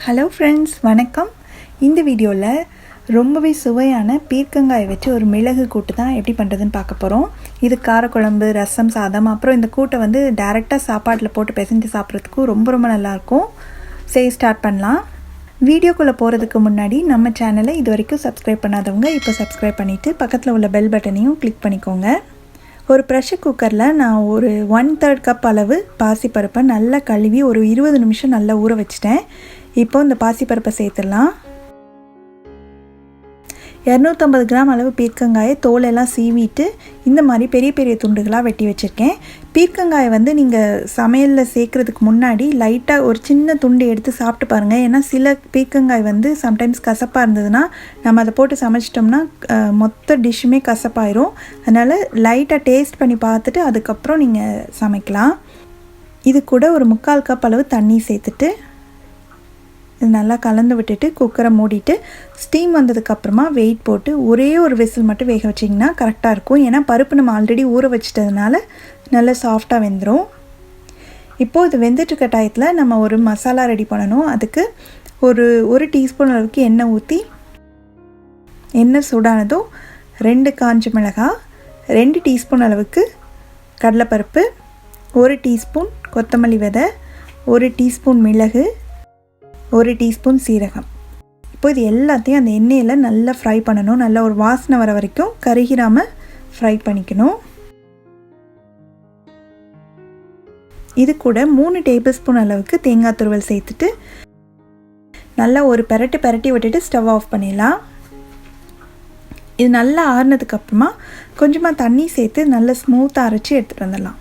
Hello friends, வணக்கம். இந்த வீடியோவில் ரொம்பவே சுவையான பீர்க்கங்காய் வச்சு ஒரு மிளகு கூட்டு தான் எப்படி பண்ணுறதுன்னு பார்க்க போகிறோம். இது காரக்குழம்பு, ரசம், சாதம், அப்புறம் இந்த கூட்டை வந்து டைரெக்டாக சாப்பாட்டில் போட்டு பிசைஞ்சு சாப்பிட்றதுக்கும் ரொம்ப நல்லாயிருக்கும். சரி, ஸ்டார்ட் பண்ணலாம். வீடியோக்குள்ளே போகிறதுக்கு முன்னாடி நம்ம சேனலை இது வரைக்கும் சப்ஸ்கிரைப் பண்ணாதவங்க இப்போ சப்ஸ்கிரைப் பண்ணிவிட்டு பக்கத்தில் உள்ள பெல் பட்டனையும் கிளிக் பண்ணிக்கோங்க. ஒரு ப்ரெஷர் குக்கரில் நான் ஒரு 1/3 கப் அளவு பாசிப்பருப்பை நல்லா கழுவி ஒரு 20 நிமிஷம் நல்லா ஊற வச்சிட்டேன். இப்போ இந்த பாசிப்பருப்பை சேர்த்துடலாம். 250 கிராம் அளவு பீர்க்கங்காயை தோலெல்லாம் சீவிட்டு இந்த மாதிரி பெரிய பெரிய துண்டுகளாக வெட்டி வச்சுருக்கேன். பீர்க்கங்காயை வந்து நீங்கள் சமையலில் சேர்க்குறதுக்கு முன்னாடி லைட்டாக ஒரு சின்ன துண்டு எடுத்து சாப்பிட்டு பாருங்கள். ஏன்னா சில பீர்க்கங்காய் வந்து சம்டைம்ஸ் கசப்பாக இருந்ததுன்னா நம்ம அதை போட்டு சமைச்சிட்டோம்னா மொத்த டிஷ்ஷுமே கசப்பாயிரும். அதனால் லைட்டாக டேஸ்ட் பண்ணி பார்த்துட்டு அதுக்கப்புறம் நீங்கள் சமைக்கலாம். இது கூட ஒரு 3/4 கப் அளவு தண்ணி சேர்த்துட்டு இது நல்லா கலந்து விட்டுட்டு குக்கரை மூடிட்டு ஸ்டீம் வந்ததுக்கப்புறமா வெயிட் போட்டு ஒரே ஒரு விசில் மட்டும் வேக வச்சிங்கன்னா கரெக்டாக இருக்கும். ஏன்னா பருப்பு நம்ம ஆல்ரெடி ஊற வச்சிட்டதுனால நல்லா சாஃப்டாக வெந்துடும். இப்போது இது வெந்துட்டுருக்க டயத்தில் நம்ம ஒரு மசாலா ரெடி பண்ணணும். அதுக்கு ஒரு டீஸ்பூன் அளவுக்கு எண்ணெய் ஊற்றி எண்ணெய் சூடானதும் 2 காஞ்ச மிளகாய், 2 டீஸ்பூன் அளவுக்கு கடலைப்பருப்பு, 1 டீஸ்பூன் கொத்தமல்லி விதை, 1 டீஸ்பூன் மிளகு, 1 டீஸ்பூன் சீரகம். இப்போ இது எல்லாத்தையும் அந்த எண்ணெயில் நல்லா ஃப்ரை பண்ணணும். நல்லா ஒரு வாசனை வர வரைக்கும் கருகிராமல் ஃப்ரை பண்ணிக்கணும். இது கூட 3 டேபிள் ஸ்பூன் அளவுக்கு தேங்காய் துருவல் சேர்த்துட்டு நல்லா ஒரு பெரட்டி விட்டுட்டு ஸ்டவ் ஆஃப் பண்ணிடலாம். இது நல்லா ஆறுனதுக்கப்புறமா கொஞ்சமாக தண்ணி சேர்த்து நல்லா ஸ்மூத்தாக அரைச்சி எடுத்துகிட்டு வந்துடலாம்.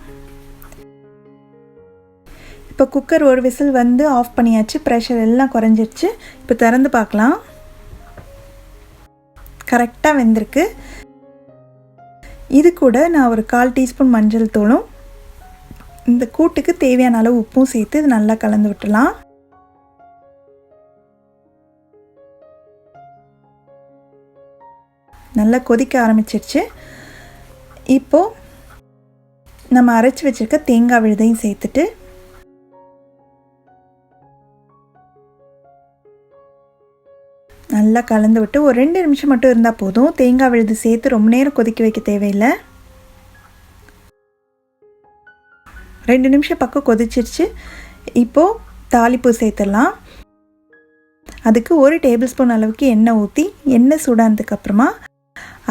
இப்போ குக்கர் ஒரு விசில் வந்து ஆஃப் பண்ணியாச்சு. ப்ரெஷர் எல்லாம் குறைஞ்சிருச்சு. இப்போ திறந்து பார்க்கலாம். கரெக்டாக வெந்திருக்கு. இது கூட நான் ஒரு 1/4 டீஸ்பூன் மஞ்சள் தூளும் இந்த கூட்டுக்கு தேவையான அளவு உப்பும் சேர்த்து இது நல்லா கலந்து விட்டுலாம். நல்லா கொதிக்க ஆரம்பிச்சிருச்சு. இப்போது நம்ம அரைச்சி வச்சுருக்க தேங்காய் விழுதையும் சேர்த்துட்டு நல்லா கலந்து விட்டு ஒரு 2 நிமிஷம் மட்டும் இருந்தால் போதும். தேங்காய் விழுது சேர்த்து ரொம்ப நேரம் கொதிக்க வைக்க தேவையில்லை. 2 நிமிஷம் பக்கம் கொதிச்சிருச்சு. இப்போது தாளிப்பு சேர்த்துடலாம். அதுக்கு 1 டேபிள் ஸ்பூன் அளவுக்கு எண்ணெய் ஊற்றி எண்ணெய் சூடானதுக்கப்புறமா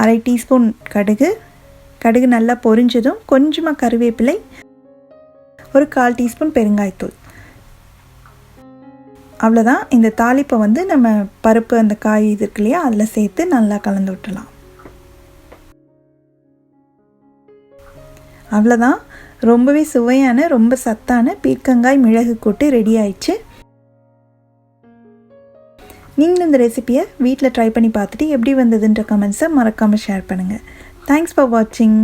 1/2 டீஸ்பூன் கடுகு நல்லா பொரிஞ்சதும் கொஞ்சமாக கருவேப்பிலை, ஒரு 1/4 டீஸ்பூன் பெருங்காயத்தூள். அவ்வளோதான். இந்த தாளிப்பை வந்து நம்ம பருப்பு அந்த காய் இது இருக்கு இல்லையா அதில் சேர்த்து நல்லா கலந்து விட்டுலாம். அவ்வளோதான். ரொம்பவே சுவையான ரொம்ப சத்தான பீர்க்கங்காய் மிளகு கூட்டு ரெடி ஆயிடுச்சு. நீங்களும் இந்த ரெசிபியை வீட்டில் ட்ரை பண்ணி பார்த்துட்டு எப்படி வந்ததுன்ற கமெண்ட்ஸை மறக்காமல் ஷேர் பண்ணுங்கள். தேங்க்ஸ் ஃபார் வாட்சிங்.